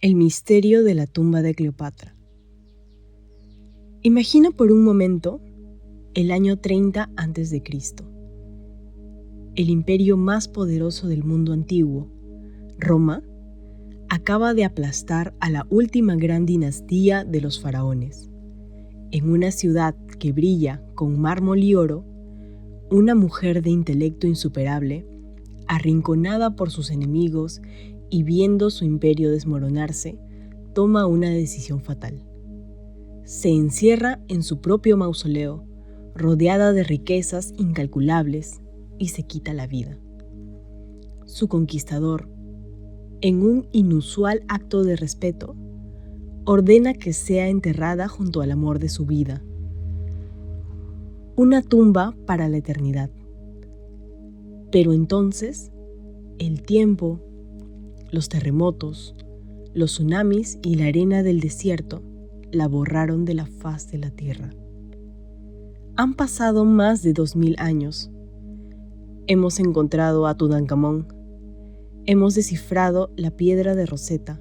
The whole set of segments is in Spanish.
El misterio de la tumba de Cleopatra. Imagina por un momento el año 30 a.C. El imperio más poderoso del mundo antiguo, Roma, acaba de aplastar a la última gran dinastía de los faraones. En una ciudad que brilla con mármol y oro, una mujer de intelecto insuperable, arrinconada por sus enemigos y viendo su imperio desmoronarse, toma una decisión fatal. Se encierra en su propio mausoleo, rodeada de riquezas incalculables, y se quita la vida. Su conquistador, en un inusual acto de respeto, ordena que sea enterrada junto al amor de su vida. Una tumba para la eternidad. Pero entonces, el tiempo, los terremotos, los tsunamis y la arena del desierto la borraron de la faz de la tierra. Han pasado más de 2000 años. Hemos encontrado a Tutankamón. Hemos descifrado la piedra de Rosetta.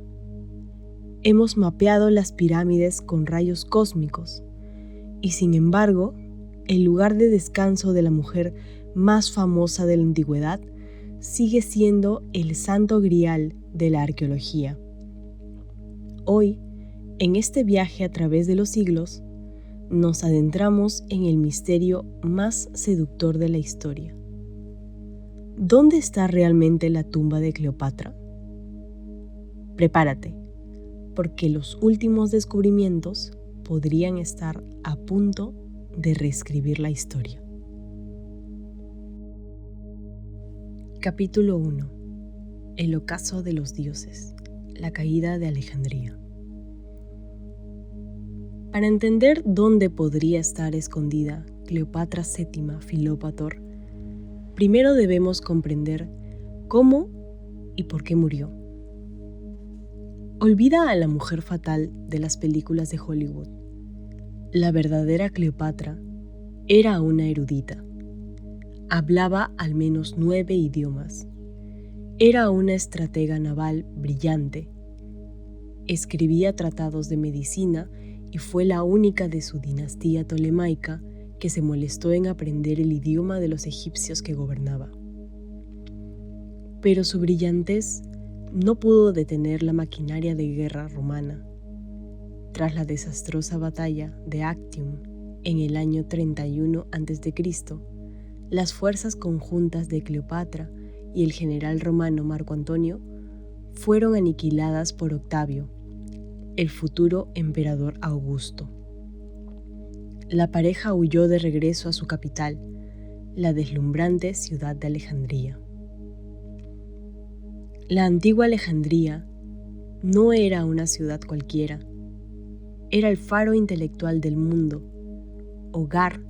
Hemos mapeado las pirámides con rayos cósmicos. Y sin embargo, el lugar de descanso de la mujer más famosa de la antigüedad sigue siendo el santo grial de la arqueología. Hoy, en este viaje a través de los siglos, nos adentramos en el misterio más seductor de la historia. ¿Dónde está realmente la tumba de Cleopatra? Prepárate, porque los últimos descubrimientos podrían estar a punto de reescribir la historia. Capítulo 1. El ocaso de los dioses. La caída de Alejandría. Para entender dónde podría estar escondida Cleopatra VII Filópator, primero debemos comprender cómo y por qué murió. Olvida a la mujer fatal de las películas de Hollywood. La verdadera Cleopatra era una erudita. Hablaba al menos 9 idiomas. Era una estratega naval brillante. Escribía tratados de medicina y fue la única de su dinastía tolemaica que se molestó en aprender el idioma de los egipcios que gobernaba. Pero su brillantez no pudo detener la maquinaria de guerra romana. Tras la desastrosa batalla de Actium en el año 31 a.C., las fuerzas conjuntas de Cleopatra y el general romano Marco Antonio fueron aniquiladas por Octavio, el futuro emperador Augusto. La pareja huyó de regreso a su capital, la deslumbrante ciudad de Alejandría. La antigua Alejandría no era una ciudad cualquiera, era el faro intelectual del mundo, hogar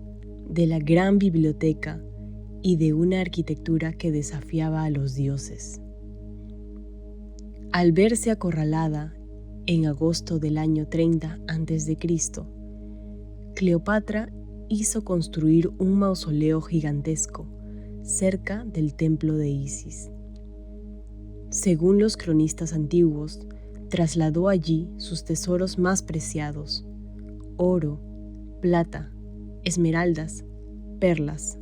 de la gran biblioteca y de una arquitectura que desafiaba a los dioses. Al verse acorralada en agosto del año 30 a.C., Cleopatra hizo construir un mausoleo gigantesco cerca del templo de Isis. Según los cronistas antiguos, trasladó allí sus tesoros más preciados: oro, plata, esmeraldas, perlas,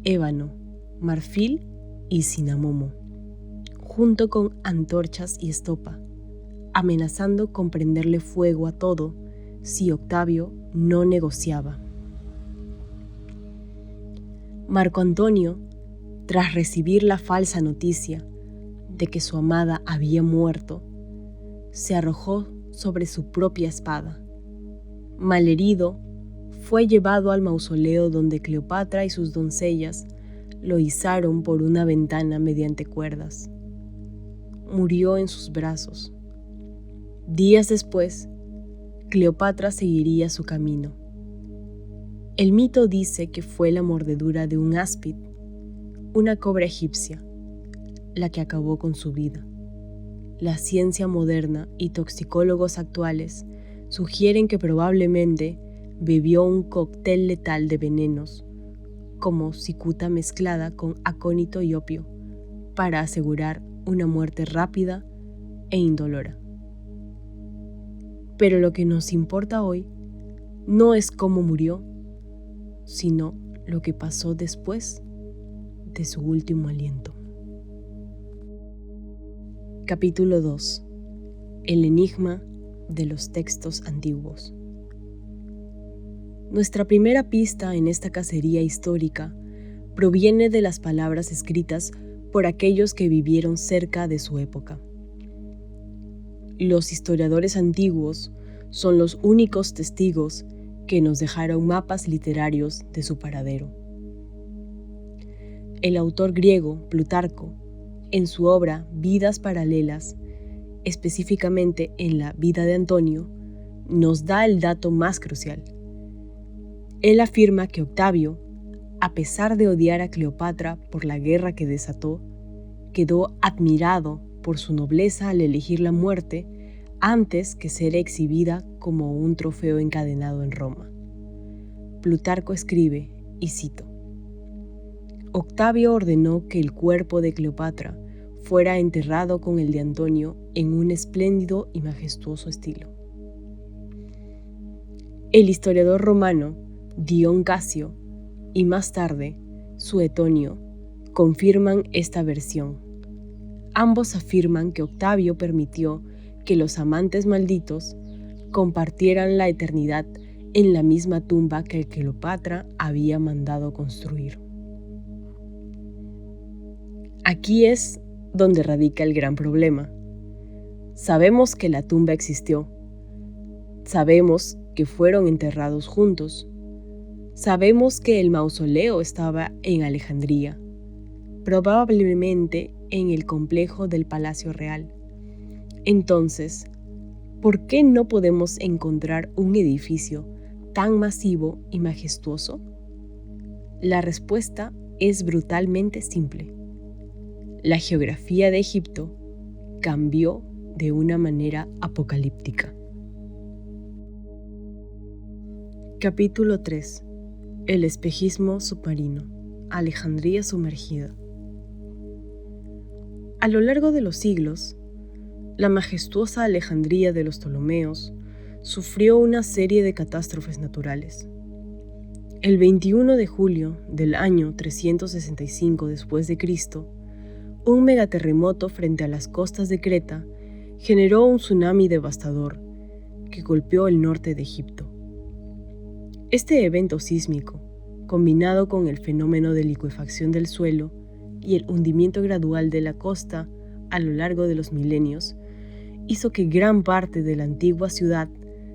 ébano, marfil y cinamomo, junto con antorchas y estopa, amenazando con prenderle fuego a todo si Octavio no negociaba. Marco Antonio, tras recibir la falsa noticia de que su amada había muerto, se arrojó sobre su propia espada. Malherido, fue llevado al mausoleo donde Cleopatra y sus doncellas lo izaron por una ventana mediante cuerdas. Murió en sus brazos. Días después, Cleopatra seguiría su camino. El mito dice que fue la mordedura de un áspid, una cobra egipcia, la que acabó con su vida. La ciencia moderna y toxicólogos actuales sugieren que probablemente bebió un cóctel letal de venenos, como cicuta mezclada con acónito y opio, para asegurar una muerte rápida e indolora. Pero lo que nos importa hoy no es cómo murió, sino lo que pasó después de su último aliento. Capítulo 2. El enigma de los textos antiguos. Nuestra primera pista en esta cacería histórica proviene de las palabras escritas por aquellos que vivieron cerca de su época. Los historiadores antiguos son los únicos testigos que nos dejaron mapas literarios de su paradero. El autor griego Plutarco, en su obra Vidas Paralelas, específicamente en la Vida de Antonio, nos da el dato más crucial. Él afirma que Octavio, a pesar de odiar a Cleopatra por la guerra que desató, quedó admirado por su nobleza al elegir la muerte antes que ser exhibida como un trofeo encadenado en Roma. Plutarco escribe, y cito: Octavio ordenó que el cuerpo de Cleopatra fuera enterrado con el de Antonio en un espléndido y majestuoso estilo. El historiador romano Dion Casio y más tarde Suetonio confirman esta versión. Ambos afirman que Octavio permitió que los amantes malditos compartieran la eternidad en la misma tumba que Cleopatra había mandado construir. Aquí es donde radica el gran problema. Sabemos que la tumba existió. Sabemos que fueron enterrados juntos. Sabemos que el mausoleo estaba en Alejandría, probablemente en el complejo del Palacio Real. Entonces, ¿por qué no podemos encontrar un edificio tan masivo y majestuoso? La respuesta es brutalmente simple. La geografía de Egipto cambió de una manera apocalíptica. Capítulo 3. El espejismo submarino. Alejandría sumergida. A lo largo de los siglos, la majestuosa Alejandría de los Ptolomeos sufrió una serie de catástrofes naturales. El 21 de julio del año 365 después de Cristo, un megaterremoto frente a las costas de Creta generó un tsunami devastador que golpeó el norte de Egipto. Este evento sísmico, combinado con el fenómeno de licuefacción del suelo y el hundimiento gradual de la costa a lo largo de los milenios, hizo que gran parte de la antigua ciudad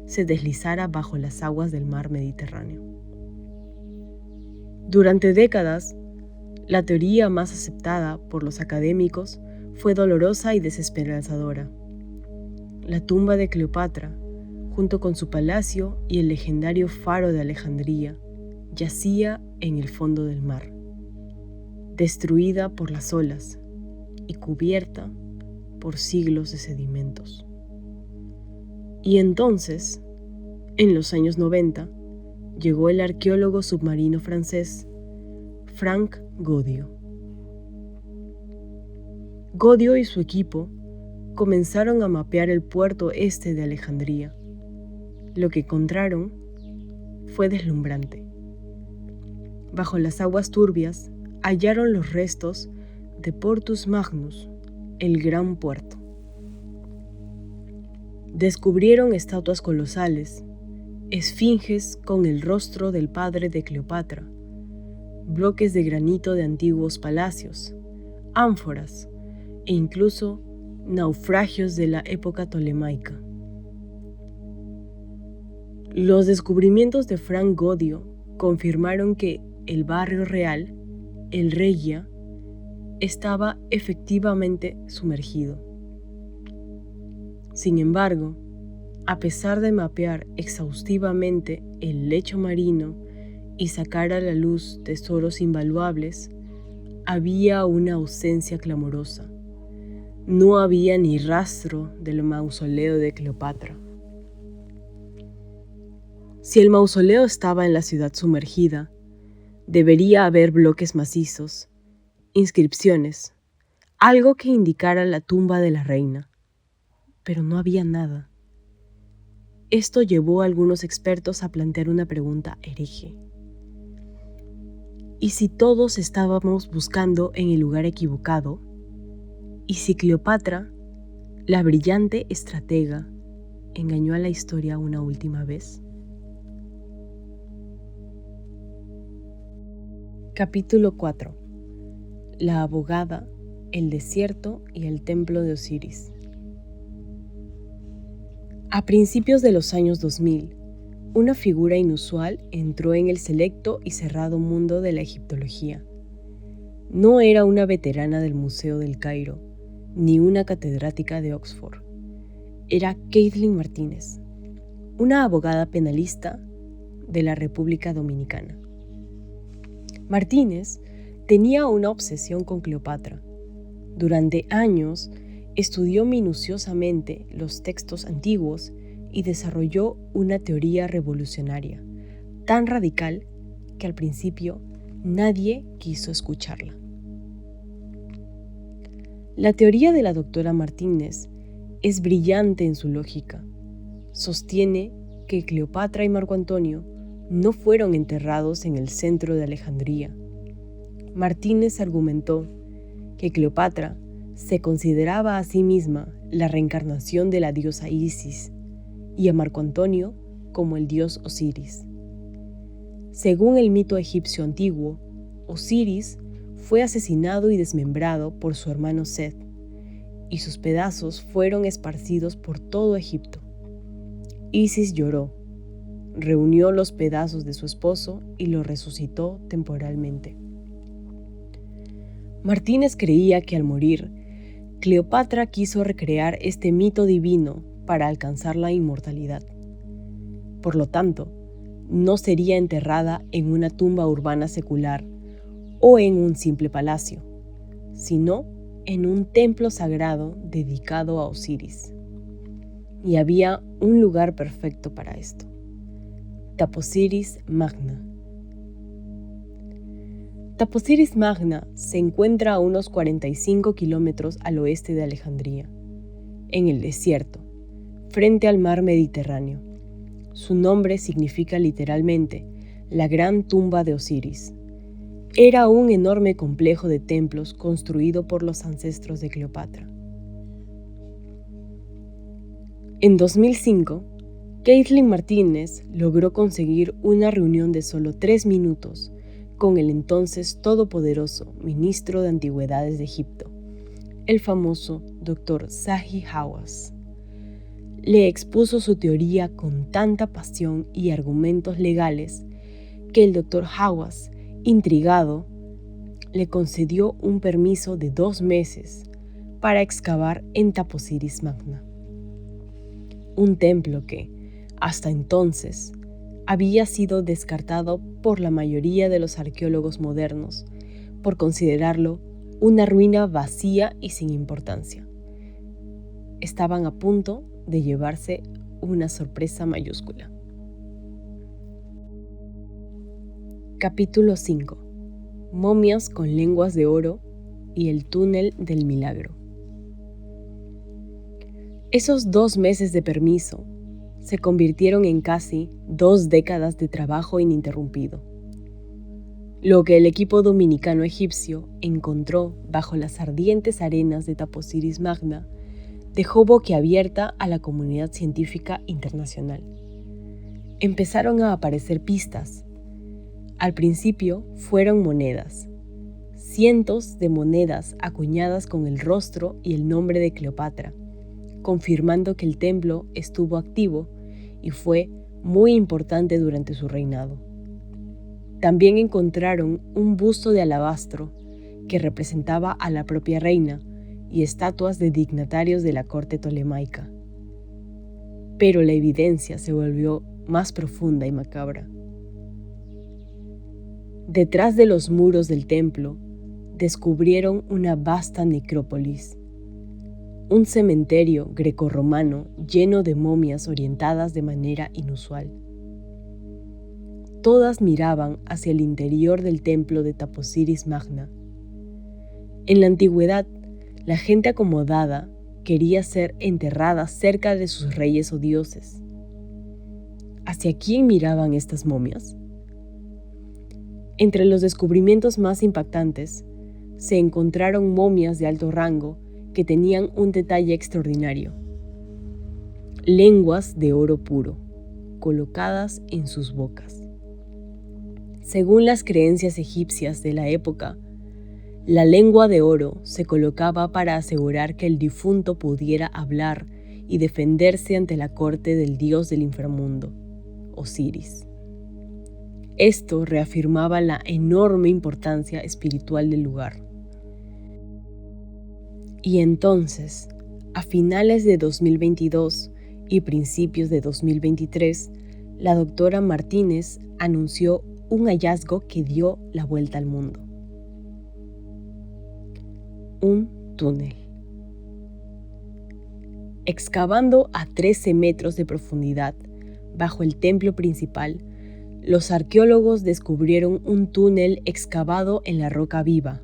se deslizara bajo las aguas del mar Mediterráneo. Durante décadas, la teoría más aceptada por los académicos fue dolorosa y desesperanzadora. La tumba de Cleopatra, junto con su palacio y el legendario faro de Alejandría, yacía en el fondo del mar, destruida por las olas y cubierta por siglos de sedimentos. Y entonces, en los años 90, llegó el arqueólogo submarino francés Franck Goddio. Goddio y su equipo comenzaron a mapear el puerto este de Alejandría. Lo que encontraron fue deslumbrante. Bajo las aguas turbias hallaron los restos de Portus Magnus, el gran puerto. Descubrieron estatuas colosales, esfinges con el rostro del padre de Cleopatra, bloques de granito de antiguos palacios, ánforas e incluso naufragios de la época tolemaica. Los descubrimientos de Franck Goddio confirmaron que el barrio real, el Regia, estaba efectivamente sumergido. Sin embargo, a pesar de mapear exhaustivamente el lecho marino y sacar a la luz tesoros invaluables, había una ausencia clamorosa. No había ni rastro del mausoleo de Cleopatra. Si el mausoleo estaba en la ciudad sumergida, debería haber bloques macizos, inscripciones, algo que indicara la tumba de la reina, pero no había nada. Esto llevó a algunos expertos a plantear una pregunta hereje. ¿Y si todos estábamos buscando en el lugar equivocado? ¿Y si Cleopatra, la brillante estratega, engañó a la historia una última vez? Capítulo 4. La abogada, el desierto y el templo de Osiris. A principios de los años 2000, una figura inusual entró en el selecto y cerrado mundo de la egiptología. No era una veterana del Museo del Cairo, ni una catedrática de Oxford. Era Kathleen Martínez, una abogada penalista de la República Dominicana. Martínez tenía una obsesión con Cleopatra. Durante años estudió minuciosamente los textos antiguos y desarrolló una teoría revolucionaria, tan radical que al principio nadie quiso escucharla. La teoría de la doctora Martínez es brillante en su lógica. Sostiene que Cleopatra y Marco Antonio no fueron enterrados en el centro de Alejandría. Martínez argumentó que Cleopatra se consideraba a sí misma la reencarnación de la diosa Isis y a Marco Antonio como el dios Osiris. Según el mito egipcio antiguo, Osiris fue asesinado y desmembrado por su hermano Seth, y sus pedazos fueron esparcidos por todo Egipto. Isis lloró, reunió los pedazos de su esposo y lo resucitó temporalmente. Martínez creía que al morir, Cleopatra quiso recrear este mito divino para alcanzar la inmortalidad. Por lo tanto, no sería enterrada en una tumba urbana secular o en un simple palacio, sino en un templo sagrado dedicado a Osiris. Y había un lugar perfecto para esto: Taposiris Magna. Taposiris Magna se encuentra a unos 45 kilómetros al oeste de Alejandría, en el desierto, frente al mar Mediterráneo. Su nombre significa literalmente la gran tumba de Osiris. Era un enorme complejo de templos construido por los ancestros de Cleopatra. En 2005, Kathleen Martínez logró conseguir una reunión de solo 3 minutos con el entonces todopoderoso ministro de Antigüedades de Egipto, el famoso Dr. Zahi Hawass. Le expuso su teoría con tanta pasión y argumentos legales que el Dr. Hawass, intrigado, le concedió un permiso de 2 meses para excavar en Taposiris Magna, un templo que, hasta entonces, había sido descartado por la mayoría de los arqueólogos modernos por considerarlo una ruina vacía y sin importancia. Estaban a punto de llevarse una sorpresa mayúscula. Capítulo 5. Momias con lenguas de oro y el túnel del milagro. Esos 2 meses de permiso se convirtieron en casi 2 décadas de trabajo ininterrumpido. Lo que el equipo dominicano egipcio encontró bajo las ardientes arenas de Taposiris Magna dejó boquiabierta a la comunidad científica internacional. Empezaron a aparecer pistas. Al principio fueron monedas, cientos de monedas acuñadas con el rostro y el nombre de Cleopatra, confirmando que el templo estuvo activo y fue muy importante durante su reinado. También encontraron un busto de alabastro que representaba a la propia reina y estatuas de dignatarios de la corte tolemaica. Pero la evidencia se volvió más profunda y macabra. Detrás de los muros del templo descubrieron una vasta necrópolis, un cementerio grecorromano lleno de momias orientadas de manera inusual. Todas miraban hacia el interior del templo de Taposiris Magna. En la antigüedad, la gente acomodada quería ser enterrada cerca de sus reyes o dioses. ¿Hacia quién miraban estas momias? Entre los descubrimientos más impactantes, se encontraron momias de alto rango que tenían un detalle extraordinario: lenguas de oro puro, colocadas en sus bocas. Según las creencias egipcias de la época, la lengua de oro se colocaba para asegurar que el difunto pudiera hablar y defenderse ante la corte del dios del inframundo, Osiris. Esto reafirmaba la enorme importancia espiritual del lugar. Y entonces, a finales de 2022 y principios de 2023, la doctora Martínez anunció un hallazgo que dio la vuelta al mundo. Un túnel. Excavando a 13 metros de profundidad bajo el templo principal, los arqueólogos descubrieron un túnel excavado en la roca viva,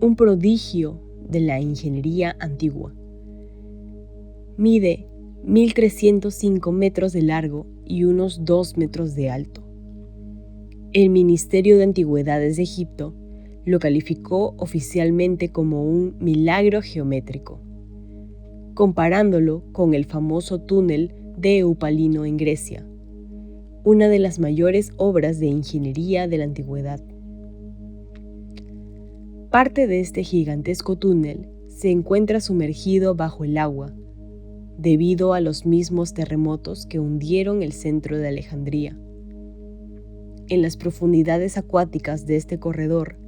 un prodigio de la ingeniería antigua. Mide 1.305 metros de largo y unos 2 metros de alto. El Ministerio de Antigüedades de Egipto lo calificó oficialmente como un milagro geométrico, comparándolo con el famoso túnel de Eupalino en Grecia, una de las mayores obras de ingeniería de la antigüedad. Parte de este gigantesco túnel se encuentra sumergido bajo el agua, debido a los mismos terremotos que hundieron el centro de Alejandría. En las profundidades acuáticas de este corredor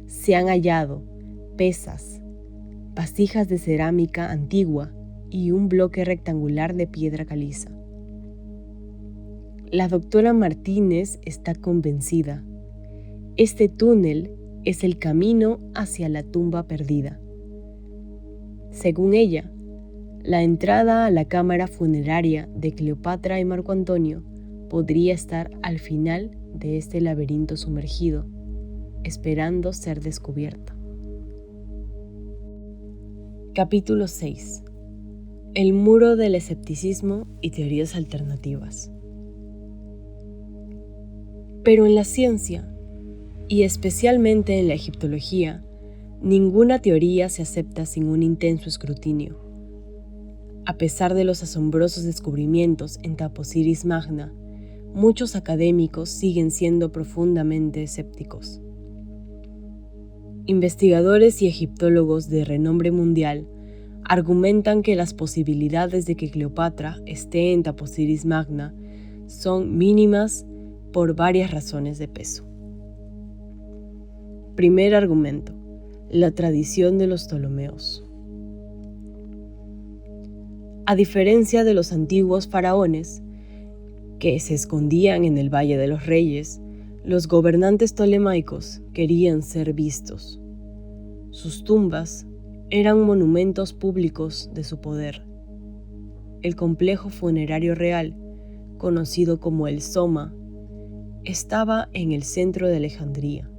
se han hallado pesas, vasijas de cerámica antigua y un bloque rectangular de piedra caliza. La doctora Martínez está convencida. Este túnel es el camino hacia la tumba perdida. Según ella, la entrada a la cámara funeraria de Cleopatra y Marco Antonio podría estar al final de este laberinto sumergido, esperando ser descubierta. Capítulo 6. El muro del escepticismo y teorías alternativas. Pero en la ciencia, y especialmente en la egiptología, ninguna teoría se acepta sin un intenso escrutinio. A pesar de los asombrosos descubrimientos en Taposiris Magna, muchos académicos siguen siendo profundamente escépticos. Investigadores y egiptólogos de renombre mundial argumentan que las posibilidades de que Cleopatra esté en Taposiris Magna son mínimas por varias razones de peso. Primer argumento: la tradición de los Ptolomeos. A diferencia de los antiguos faraones, que se escondían en el Valle de los Reyes, los gobernantes ptolemaicos querían ser vistos. Sus tumbas eran monumentos públicos de su poder. El complejo funerario real, conocido como el Soma, estaba en el centro de Alejandría.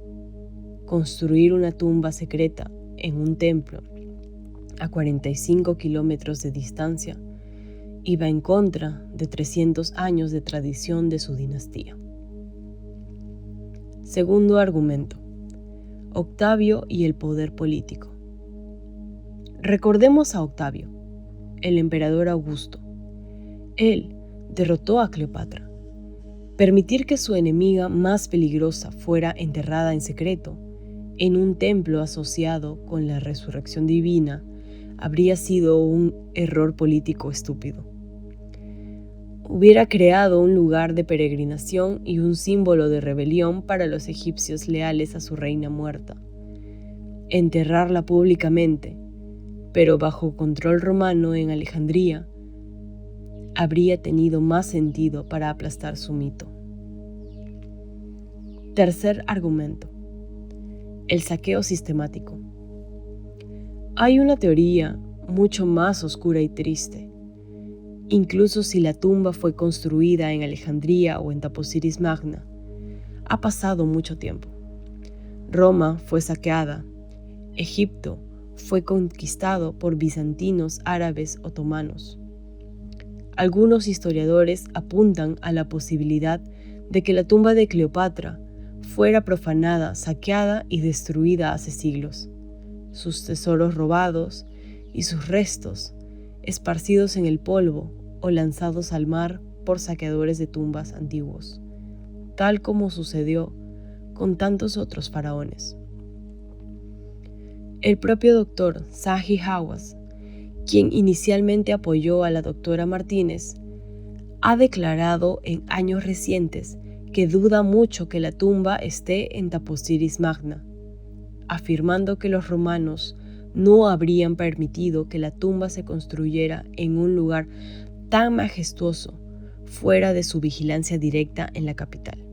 Construir una tumba secreta en un templo a 45 kilómetros de distancia iba en contra de 300 años de tradición de su dinastía. Segundo argumento: Octavio y el poder político. Recordemos a Octavio, el emperador Augusto. Él derrotó a Cleopatra. Permitir que su enemiga más peligrosa fuera enterrada en secreto en un templo asociado con la resurrección divina habría sido un error político estúpido. Hubiera creado un lugar de peregrinación y un símbolo de rebelión para los egipcios leales a su reina muerta. Enterrarla públicamente, pero bajo control romano en Alejandría, habría tenido más sentido para aplastar su mito. Tercer argumento: el saqueo sistemático. Hay una teoría mucho más oscura y triste. Incluso si la tumba fue construida en Alejandría o en Taposiris Magna, ha pasado mucho tiempo. Roma fue saqueada. Egipto fue conquistado por bizantinos, árabes, otomanos. Algunos historiadores apuntan a la posibilidad de que la tumba de Cleopatra fuera profanada, saqueada y destruida hace siglos. Sus tesoros robados y sus restos esparcidos en el polvo o lanzados al mar por saqueadores de tumbas antiguos, tal como sucedió con tantos otros faraones. El propio doctor Zahi Hawass, quien inicialmente apoyó a la doctora Martínez, ha declarado en años recientes que duda mucho que la tumba esté en Taposiris Magna, afirmando que los romanos no habrían permitido que la tumba se construyera en un lugar tan majestuoso fuera de su vigilancia directa en la capital.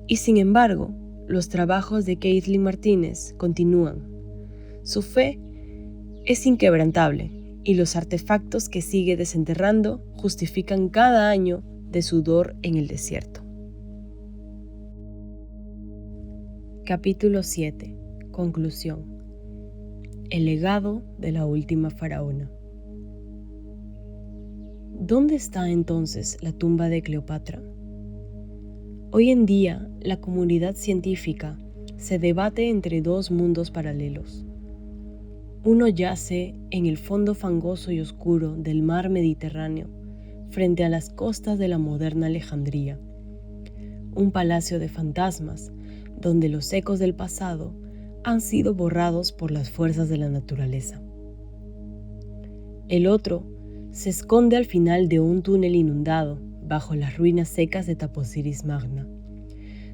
Y sin embargo, los trabajos de Kathleen Martínez continúan. Su fe es inquebrantable y los artefactos que sigue desenterrando justifican cada año de sudor en el desierto. Capítulo 7. Conclusión. El legado de la última faraona. ¿Dónde está entonces la tumba de Cleopatra? Hoy en día, la comunidad científica se debate entre dos mundos paralelos. Uno yace en el fondo fangoso y oscuro del mar Mediterráneo, frente a las costas de la moderna Alejandría. Un palacio de fantasmas, donde los ecos del pasado han sido borrados por las fuerzas de la naturaleza. El otro se esconde al final de un túnel inundado, bajo las ruinas secas de Taposiris Magna,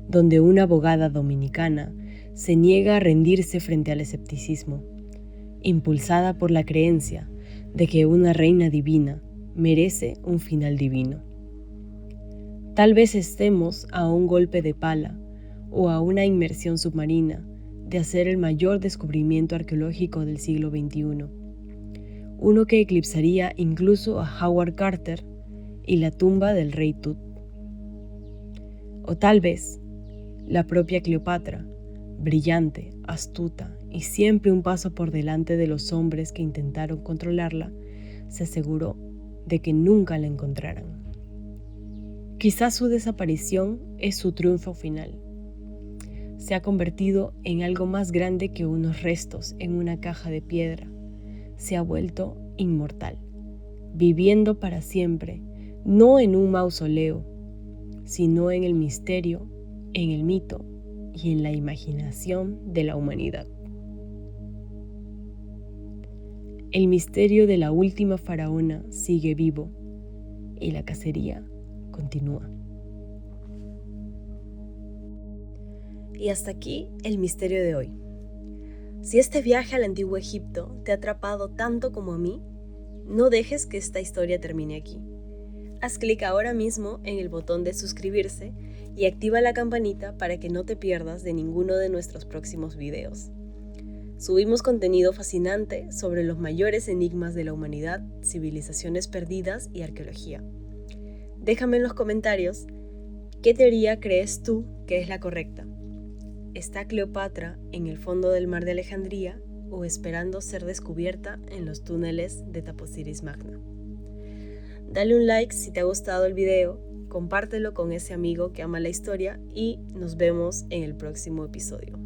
donde una abogada dominicana se niega a rendirse frente al escepticismo, impulsada por la creencia de que una reina divina merece un final divino. Tal vez estemos a un golpe de pala o a una inmersión submarina de hacer el mayor descubrimiento arqueológico del siglo XXI, uno que eclipsaría incluso a Howard Carter y la tumba del rey Tut. O tal vez la propia Cleopatra, brillante, astuta y siempre un paso por delante de los hombres que intentaron controlarla, se aseguró de que nunca la encontraran. Quizás su desaparición es su triunfo final. Se ha convertido en algo más grande que unos restos en una caja de piedra. Se ha vuelto inmortal, viviendo para siempre, no en un mausoleo, sino en el misterio, en el mito y en la imaginación de la humanidad. El misterio de la última faraona sigue vivo y la cacería continúa. Y hasta aquí el misterio de hoy. Si este viaje al antiguo Egipto te ha atrapado tanto como a mí, no dejes que esta historia termine aquí. Haz clic ahora mismo en el botón de suscribirse y activa la campanita para que no te pierdas de ninguno de nuestros próximos videos. Subimos contenido fascinante sobre los mayores enigmas de la humanidad, civilizaciones perdidas y arqueología. Déjame en los comentarios qué teoría crees tú que es la correcta. ¿Está Cleopatra en el fondo del mar de Alejandría o esperando ser descubierta en los túneles de Taposiris Magna? Dale un like si te ha gustado el video, compártelo con ese amigo que ama la historia y nos vemos en el próximo episodio.